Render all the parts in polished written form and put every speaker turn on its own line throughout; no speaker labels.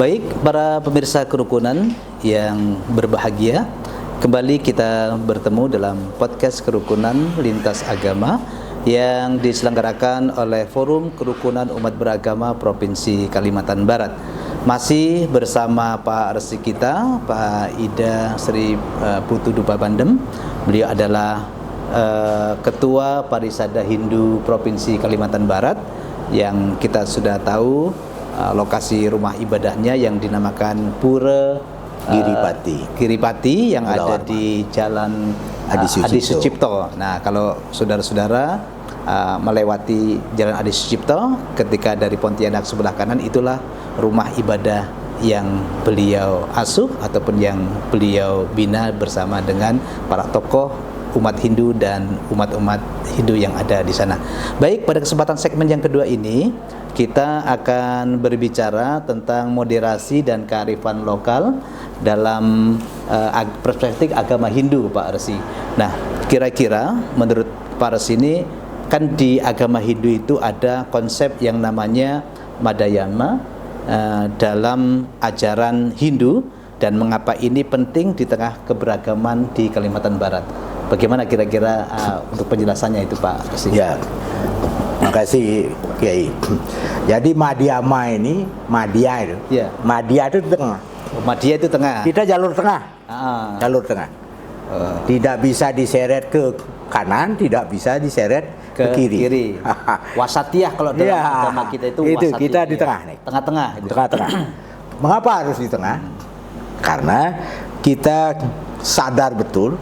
Baik, para pemirsa kerukunan yang berbahagia, kembali kita bertemu dalam podcast Kerukunan Lintas Agama yang diselenggarakan oleh Forum Kerukunan Umat Beragama Provinsi Kalimantan Barat. Masih bersama Pak Resi kita, Pak Ida Sri Putu Dupa Bandem. Beliau adalah Ketua Parisada Hindu Provinsi Kalimantan Barat, yang kita sudah tahu lokasi rumah ibadahnya yang dinamakan Pura Giripati yang ada di Jalan Adi Sucipto. Nah, kalau saudara-saudara melewati Jalan Adi Sucipto, ketika dari Pontianak sebelah kanan, itulah rumah ibadah yang beliau asuh ataupun yang beliau bina bersama dengan para tokoh umat Hindu dan umat-umat Hindu yang ada di sana. Baik, pada kesempatan segmen yang kedua ini kita akan berbicara tentang moderasi dan kearifan lokal dalam perspektif agama Hindu, Pak Resi. Nah, kira-kira menurut Pak Resi ini, kan di agama Hindu itu ada konsep yang namanya Madhyama dalam ajaran Hindu, dan mengapa ini penting di tengah keberagaman di Kalimantan Barat. Bagaimana kira-kira untuk penjelasannya itu, Pak Resi?
Ya, makasih Kiai. Jadi Madhyama ini, Madhya itu,
ya.
Madhya itu tengah.
Madhya itu tengah.
Kita jalur tengah, jalur tengah. Tidak bisa diseret ke kanan, tidak bisa diseret ke kiri.
Wasatiyah kalau dalam agama kita itu wasatiyah.
Kita di tengah nih.
Tengah-tengah.
Tengah-tengah. Mengapa harus di tengah? Karena kita sadar betul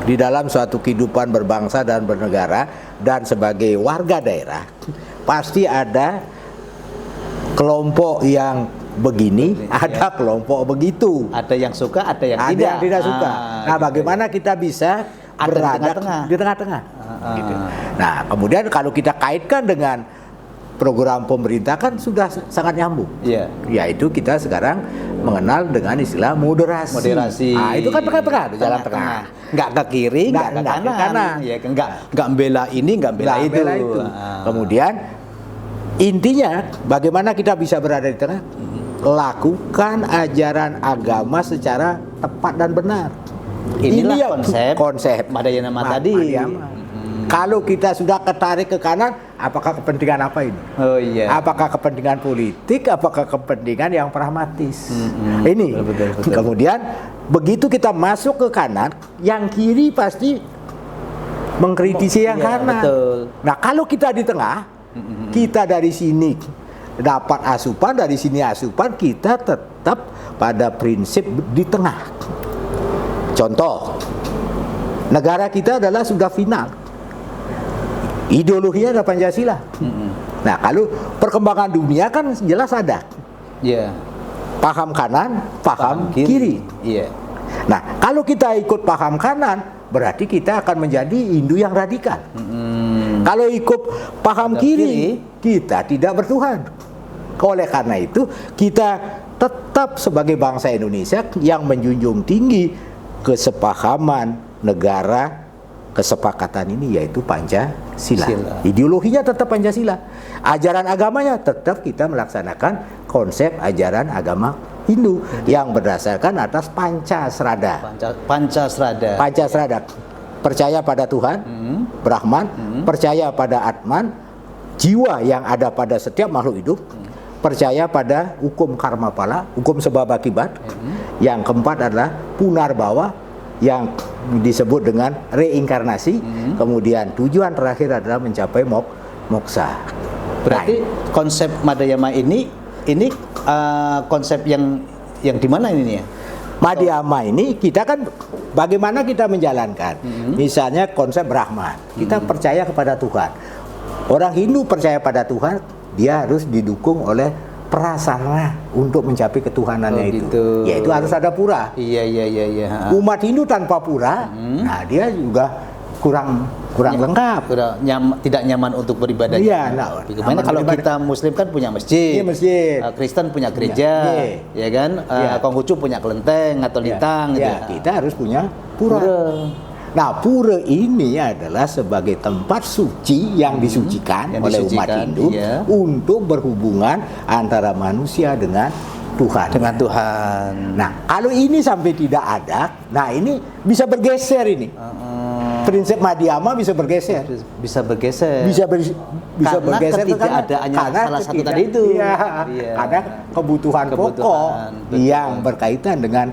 di dalam suatu kehidupan berbangsa dan bernegara dan sebagai warga daerah pasti ada kelompok yang begini, ada kelompok begitu.
Ada yang suka, ada yang
tidak suka. Nah, bagaimana kita bisa berada di tengah-tengah? Gitu. Nah, kemudian kalau kita kaitkan dengan program pemerintah kan sudah sangat nyambung.
Iya.
Yaitu kita sekarang mengenal dengan istilah moderasi. Nah, itu kan tengah-tengah, di jalan tengah.
Nggak ke kiri, nggak ke kanan. Ya, nggak bela ini, nggak bela itu.
Kemudian intinya bagaimana kita bisa berada di tengah? Lakukan ajaran agama secara tepat dan benar.
Inilah
konsep
Madhyama tadi.
Kalau kita sudah ketarik ke kanan, apakah kepentingan apa ini?
Oh iya.
Apakah kepentingan politik? Apakah kepentingan yang pragmatis? Ini.
Betul.
Kemudian begitu kita masuk ke kanan, yang kiri pasti mengkritisi yang kanan.
Betul.
Nah, kalau kita di tengah, kita dari sini dapat asupan, dari sini asupan, kita tetap pada prinsip di tengah. Contoh, negara kita adalah sudah final. Ideologinya ada Pancasila. Nah, kalau perkembangan dunia kan jelas ada.
Yeah.
Paham kanan, paham kiri.
Yeah.
Nah, kalau kita ikut paham kanan, berarti kita akan menjadi Hindu yang radikal. Kalau ikut paham kiri, kita tidak bertuhan. Oleh karena itu, kita tetap sebagai bangsa Indonesia yang menjunjung tinggi kesepahaman negara, kesepakatan ini yaitu Pancasila. Ideologinya tetap Pancasila. Ajaran agamanya tetap kita melaksanakan konsep ajaran agama Hindu yang berdasarkan atas Pancasrada. Pancasrada. Percaya pada Tuhan, Brahman, percaya pada Atman, jiwa yang ada pada setiap makhluk hidup, percaya pada hukum karma pala, hukum sebab akibat. Yang keempat adalah punarbawa, yang disebut dengan reinkarnasi. Kemudian tujuan terakhir adalah mencapai moksa.
Berarti konsep Madhyama ini konsep yang di mana ini ya?
Madhyama ini kita kan bagaimana kita menjalankan. Misalnya konsep Brahman, kita percaya kepada Tuhan. Orang Hindu percaya pada Tuhan, dia harus didukung oleh prasarana untuk mencapai ketuhanannya itu. Yaitu harus ada pura.
Iya.
Umat Hindu tanpa pura, nah dia juga kurang lengkap.
Tidak nyaman untuk beribadah.
Iya,
bagaimana kalau kita Muslim kan punya masjid. Kristen punya gereja, ya kan? Konghucu punya kelenteng atau lintang gitu.
Kita harus punya pura. Nah, pura ini adalah sebagai tempat suci yang disucikan oleh umat Hindu untuk berhubungan antara manusia dengan Tuhan.
Dengan Tuhan.
Nah, kalau ini sampai tidak ada, nah ini bisa bergeser ini. Prinsip Madhyama bisa bergeser.
Bisa bergeser.
Bisa
karena
bergeser
ketidakadaannya salah satu tadi itu.
Iya. Karena kebutuhan pokok yang berkaitan dengan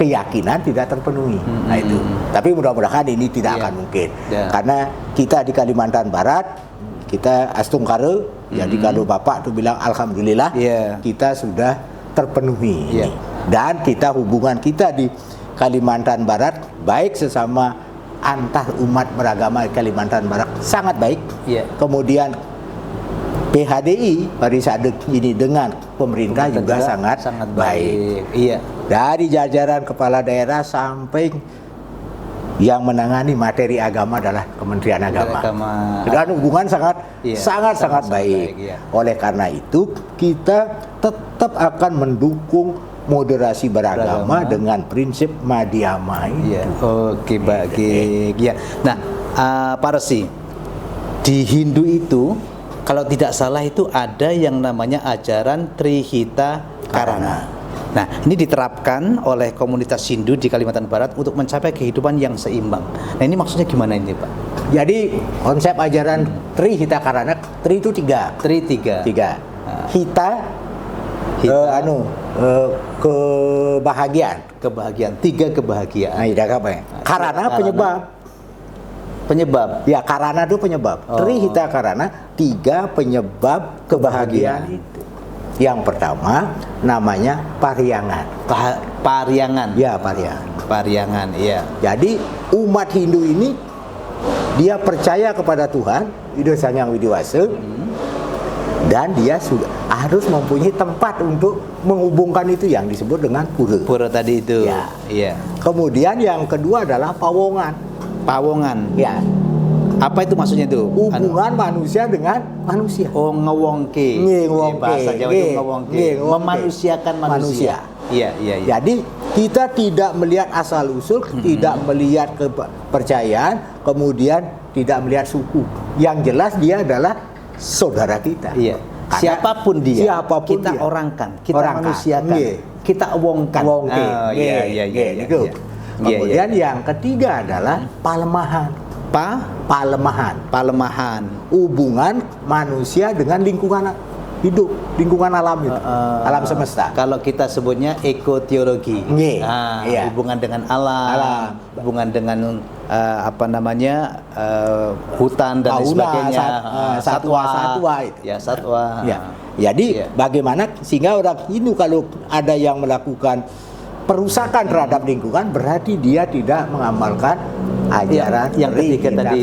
keyakinan tidak terpenuhi. Nah itu. Tapi mudah-mudahan ini tidak akan mungkin. Karena kita di Kalimantan Barat, kita Astungkara, jadi kalau Bapak tuh bilang alhamdulillah, kita sudah terpenuhi ini. Dan kita hubungan kita di Kalimantan Barat baik sesama antar umat beragama di Kalimantan Barat sangat baik. Kemudian PHDI Parisade ini dengan pemerintah juga sangat baik. Dari jajaran kepala daerah sampai yang menangani materi agama adalah Kementerian Agama. Dan hubungan sangat baik. Oleh karena itu kita tetap akan mendukung moderasi beragama dengan prinsip Madhyama itu.
Oke, baik. Nah, Pak Resi, di Hindu itu kalau tidak salah itu ada yang namanya ajaran Trihita Karana. Nah, ini diterapkan oleh komunitas Hindu di Kalimantan Barat untuk mencapai kehidupan yang seimbang. Nah, ini maksudnya gimana ini, Pak?
Jadi konsep ajaran Trihita Karana, Tri itu tiga. Hita, kebahagiaan.
Tiga kebahagiaan.
Karana penyebab. Ya, karana itu penyebab. Trihita Karana, tiga penyebab kebahagiaan itu. Yang pertama namanya Pariyangan.
Pariyangan.
Ya, Pariyangan.
Pariyangan, iya.
Jadi umat Hindu ini dia percaya kepada Tuhan, Ida Sang Hyang Widiwasa, dan dia sudah harus mempunyai tempat untuk menghubungkan itu yang disebut dengan pura.
Pura tadi itu.
Iya. Kemudian yang kedua adalah pawongan. Ya.
Apa itu maksudnya itu?
Hubungan manusia dengan manusia.
Ngewongke. Bahasa Jawa itu ngewongke. Memanusiakan manusia. Iya.
Jadi kita tidak melihat asal usul, tidak melihat kepercayaan, kemudian tidak melihat suku. Yang jelas dia adalah saudara kita.
Iya. Siapapun dia, kita orangkan, kita manusiakan, kita wongkan.
Kemudian yang ketiga adalah palemahan. Palemahan. Hubungan manusia dengan lingkungan hidup, lingkungan alam itu, alam semesta.
Kalau kita sebutnya ekoteologi. Hubungan dengan alam, hubungan dengan hutan dan lain sebagainya,
satwa itu.
Satwa.
Jadi bagaimana sehingga orang Hindu kalau ada yang melakukan perusakan terhadap lingkungan berarti dia tidak mengamalkan ajaran
yang ketiga tadi.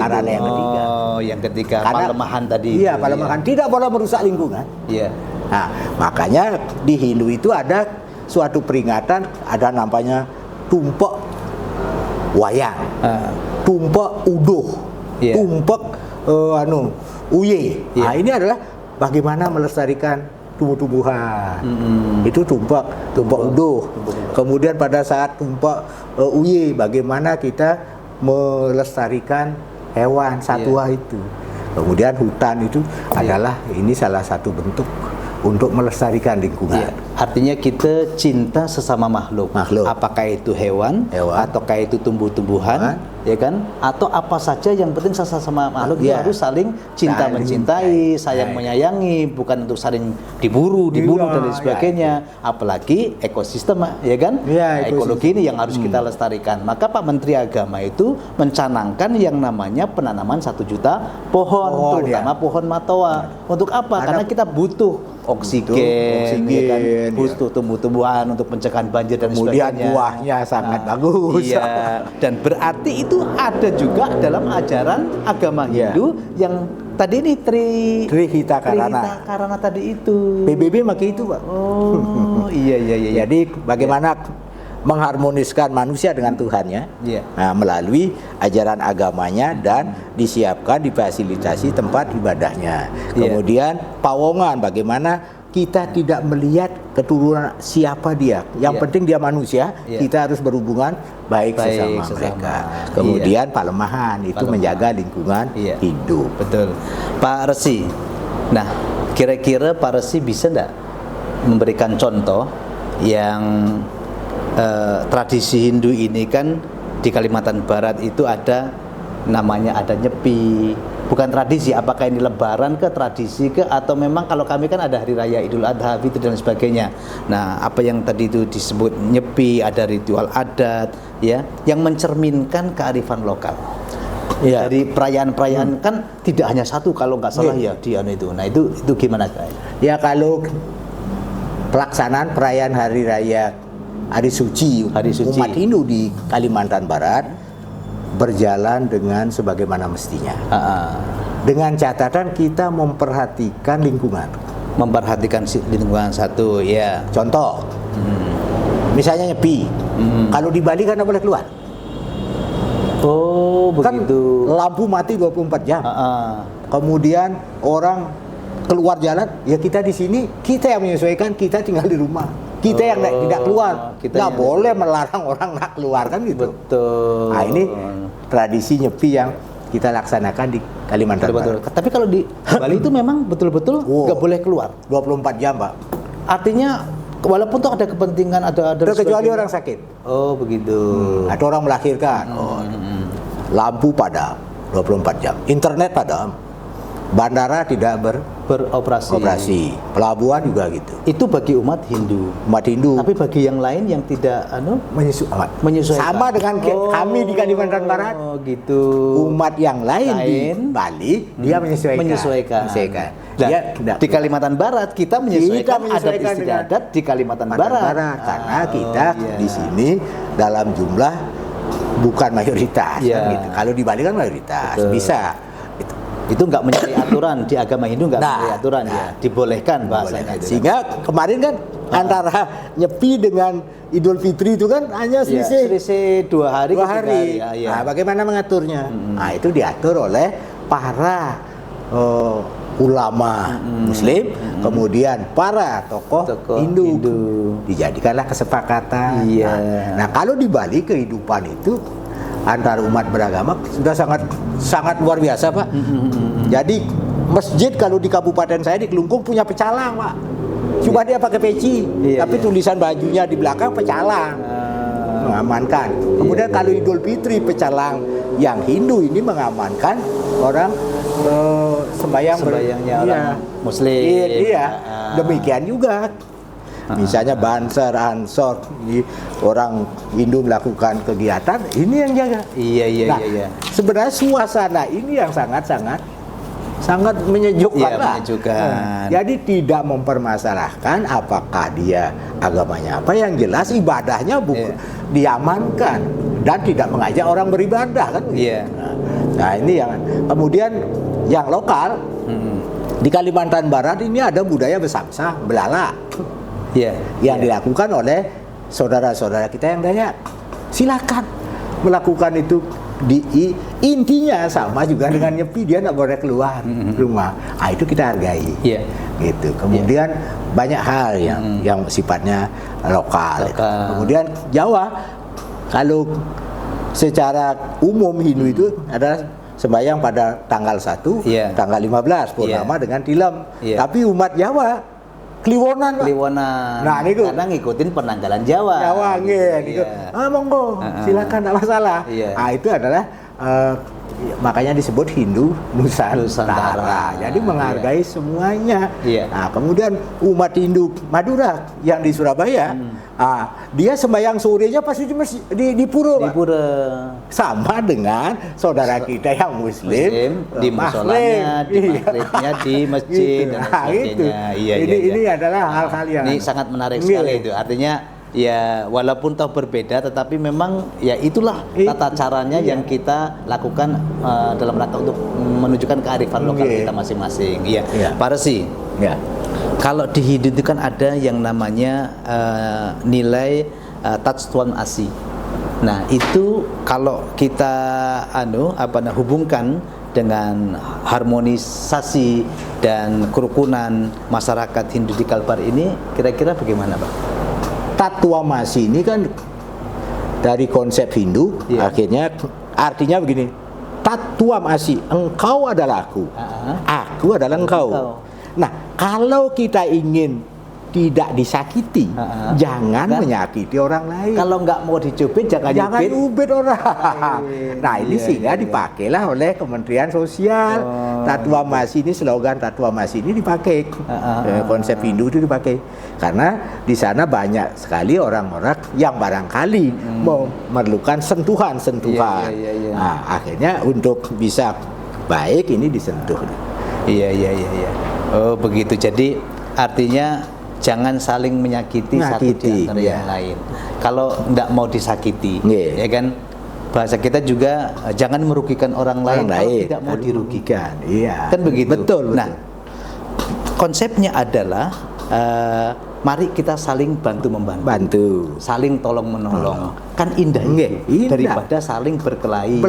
Yang ketiga.
Palemahan tadi.
Iya, palemahan tidak boleh merusak lingkungan.
Iya.
Nah, makanya di Hindu itu ada suatu peringatan, ada namanya tumpek wayang, tumpek uduh, tumpek uye. Nah, ini adalah bagaimana melestarikan tumbuh-tumbuhan. Itu tumpek uduh. Kemudian pada saat tumpek uye, bagaimana kita melestarikan hewan satwa itu. Kemudian hutan itu adalah ini salah satu bentuk untuk melestarikan lingkungan.
Artinya kita cinta sesama makhluk. Apakah itu hewan, ataukah itu tumbuh-tumbuhan, ya kan? Atau apa saja yang penting sesama makhluk itu harus saling cinta mencintai, sayang menyayangi, bukan untuk saling diburu dan lain sebagainya. Apalagi ekosistem, ya kan? Ekologi ini yang harus kita lestarikan. Maka Pak Menteri Agama itu mencanangkan yang namanya penanaman 1 juta pohon, terutama pohon matoa. Untuk apa? Karena kita butuh oksigen, ya kan? Butuh tumbuh-tumbuhan untuk pencegahan banjir dan sebagainya.
Kemudian buahnya sangat bagus.
Dan berarti itu ada juga dalam ajaran agama Hindu yang tadi ini
Trihita
Karana tadi itu.
PBB pakai itu, Pak.
Iya.
Jadi bagaimana mengharmoniskan manusia dengan Tuhannya melalui ajaran agamanya dan disiapkan, difasilitasi tempat ibadahnya. Kemudian pawongan, bagaimana kita tidak melihat keturunan siapa dia. Yang penting dia manusia, kita harus berhubungan baik sesama mereka. Kemudian palemahan itu menjaga lingkungan hidup.
Betul. Pak Resi, nah kira-kira Pak Resi bisa enggak memberikan contoh yang tradisi Hindu ini kan di Kalimantan Barat itu ada namanya ada Nyepi. Bukan tradisi, apakah ini lebaran ke tradisi ke atau memang kalau kami kan ada hari raya Idul Adha, Fitri dan sebagainya. Nah, apa yang tadi itu disebut Nyepi, ada ritual adat ya yang mencerminkan kearifan lokal. Ya. Dari perayaan-perayaan kan tidak hanya satu kalau nggak salah ya di itu. Nah, itu gimana guys?
Ya kalau pelaksanaan perayaan hari raya Hari Suci umat Hindu di Kalimantan Barat berjalan dengan sebagaimana mestinya. Dengan catatan kita memperhatikan lingkungan.
Memperhatikan lingkungan satu, ya.
Contoh, misalnya Nyepi. Kalau di Bali kan nggak boleh keluar.
Oh, begitu.
Kan lampu mati 24 jam. Kemudian orang keluar jalan, ya kita di sini, kita yang menyesuaikan, kita tinggal di rumah. Kita yang tidak keluar, nggak boleh melarang orang nggak keluar kan gitu.
Betul.
Nah ini tradisi Nyepi yang kita laksanakan di Kalimantan Barat.
Tapi kalau di Bali itu memang betul-betul nggak boleh keluar.
24 jam, Pak.
Artinya walaupun tuh ada kepentingan ada
kecuali orang sakit.
Oh begitu.
Ada orang melahirkan. Lampu padam 24 jam, internet padam, bandara tidak beroperasi, pelabuhan juga gitu.
Itu bagi umat Hindu.
Tapi
bagi yang lain yang tidak menyesuaikan.
Sama dengan kami di Kalimantan Barat.
Oh gitu.
Umat yang lain di Bali dia menyesuaikan.
Nah, di Kalimantan Barat kita menyesuaikan adat istiadat di Kalimantan Barat.
Karena kita di sini dalam jumlah bukan mayoritas kan gitu. Kalau di Bali kan mayoritas. Betul. Bisa.
Itu nggak mencari aturan di agama Hindu, nggak mencari aturan ya, dibolehkan bahasanya.
Sehingga kemarin kan antara Nyepi dengan Idul Fitri itu kan hanya
selisih 2 hari.
Nah, bagaimana mengaturnya? Nah, itu diatur oleh para ulama Muslim, kemudian para tokoh Hindu. Dijadikanlah kesepakatan. Nah, kalau di Bali kehidupan itu antar umat beragama sudah sangat luar biasa, Pak. Jadi masjid kalau di kabupaten saya di Kelungkung punya pecalang, Pak. Cuma dia pakai peci, tapi tulisan bajunya di belakang pecalang. Mengamankan. Kemudian kalau Idul Fitri pecalang yang Hindu ini mengamankan orang sembahyangnya
orang Muslim.
Demikian juga. Misalnya Banser, Ansor, orang Hindu melakukan kegiatan, ini yang jaga. Iya. Sebenarnya suasana ini yang sangat menyejukkan lah. Jadi tidak mempermasalahkan apakah dia agamanya apa, yang jelas ibadahnya diamankan dan tidak mengajak orang beribadah kan. Nah ini yang kemudian yang lokal di Kalimantan Barat ini ada budaya besamsa, belala. Yang dilakukan oleh saudara-saudara kita yang Dayak. Silakan melakukan itu. Intinya sama juga dengan Nyepi, dia nggak boleh keluar rumah. Itu kita hargai. Gitu. Kemudian banyak hal yang sifatnya lokal. Kemudian Jawa, kalau secara umum Hindu itu adalah sembahyang pada tanggal 1, tanggal 15 purnama dengan tilam. Tapi umat Jawa Kliwonan.
Nah, ini karena ngikutin penanggalan Jawa.
Gitu. Monggo, silakan, enggak masalah. Itu adalah makanya disebut Hindu Nusantara. Jadi menghargai semuanya. Nah, kemudian umat Hindu Madura yang di Surabaya, dia sembahyang sorenya pasti di pura. Sama dengan saudara kita yang Muslim
di musholanya, di maghribnya di masjid dan sebagainya.
Ini adalah hal-hal yang
ini sangat menarik sekali itu. Artinya ya walaupun toh berbeda, tetapi memang ya itulah tata caranya yang kita lakukan dalam rangka untuk menunjukkan kearifan lokal kita masing-masing. Pak Resi. Kalau di Hindu itu kan ada yang namanya nilai Tatstwan Asi. Nah, itu kalau kita hubungkan dengan harmonisasi dan kerukunan masyarakat Hindu di Kalbar ini, kira-kira bagaimana, Pak?
Tatwamasi ini kan dari konsep Hindu, akhirnya artinya begini, Tatwamasi, engkau adalah aku adalah engkau. Nah, kalau kita ingin tidak disakiti, jangan
Kan?
menyakiti orang lain.
Kalau nggak mau dicubit jangan nyubit.
nyubit orang. Nah ini
Iya,
sehingga
iya.
dipakailah oleh Kementerian Sosial. Tatua Mas ini, slogan Tatua Mas ini dipakai. Konsep Hindu itu dipakai karena di sana banyak sekali orang-orang yang barangkali memerlukan sentuhan-sentuhan.
Iya.
Nah, akhirnya untuk bisa baik ini disentuh.
Iya. Oh begitu. Jadi artinya jangan saling menyakiti satu di antara yang lain. Kalau nggak mau disakiti, ya kan? Bahasa kita juga jangan merugikan orang lain kalau tidak mau dirugikan.
Iya.
Kan begitu.
Betul.
Nah, konsepnya adalah mari kita saling bantu-membantu, saling tolong-menolong. Kan indah, daripada saling berkelahi,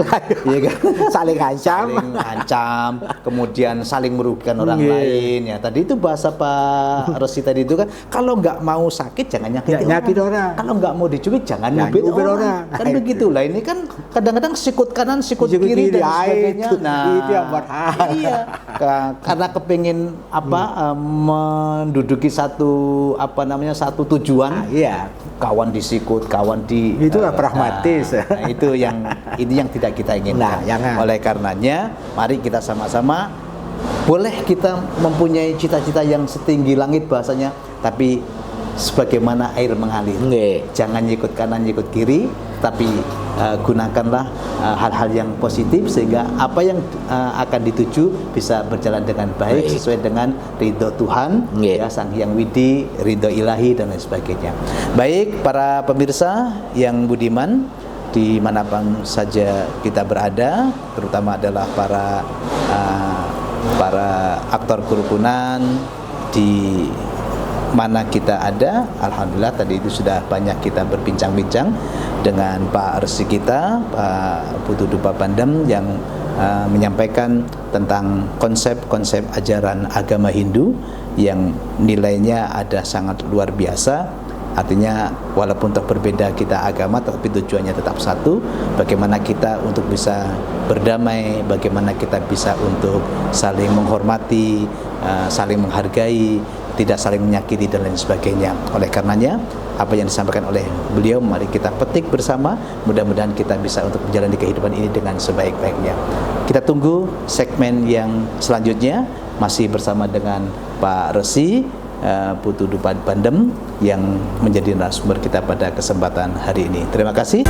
ya kan?
saling
ancam, kemudian saling merugikan orang lain. Ya, tadi itu bahasa Pak Resi tadi itu kan, kalau nggak mau sakit jangan nyakit orang. Kalau nggak mau dicubit jangan nyubit orang. Kan begitu lah. Ini kan kadang-kadang sikut kanan, sikut kiri dan sebagainya.
Itu yang buat hal.
Iya, karena kepingin menduduki satu tujuan.
Iya.
Kawan disikut, kawan di
itulah pragmatis.
Nah, itu yang tidak kita inginkan. Oleh karenanya, mari kita sama-sama, boleh kita mempunyai cita-cita yang setinggi langit bahasanya, tapi sebagaimana air mengalir. Jangan nyikut kanan, nyikut kiri, tapi gunakanlah hal-hal yang positif sehingga apa yang akan dituju bisa berjalan dengan baik sesuai dengan ridho Tuhan, ya, Sang Hyang Widi, ridho ilahi dan lain sebagainya. Baik para pemirsa yang budiman, dimanapun saja kita berada, terutama adalah para aktor kerukunan di mana kita ada. Alhamdulillah tadi itu sudah banyak kita berbincang-bincang dengan Pak Resi kita, Pak Putu Dupa Bandem, yang menyampaikan tentang konsep-konsep ajaran agama Hindu yang nilainya ada sangat luar biasa. Artinya walaupun berbeda kita agama, tetapi tujuannya tetap satu. Bagaimana kita untuk bisa berdamai, bagaimana kita bisa untuk saling menghormati, saling menghargai, tidak saling menyakiti dan lain sebagainya. Oleh karenanya, apa yang disampaikan oleh beliau mari kita petik bersama. Mudah-mudahan kita bisa untuk menjalani kehidupan ini dengan sebaik-baiknya. Kita tunggu segmen yang selanjutnya, masih bersama dengan Pak Resi Putu Dupa Bandem yang menjadi narasumber kita pada kesempatan hari ini. Terima kasih.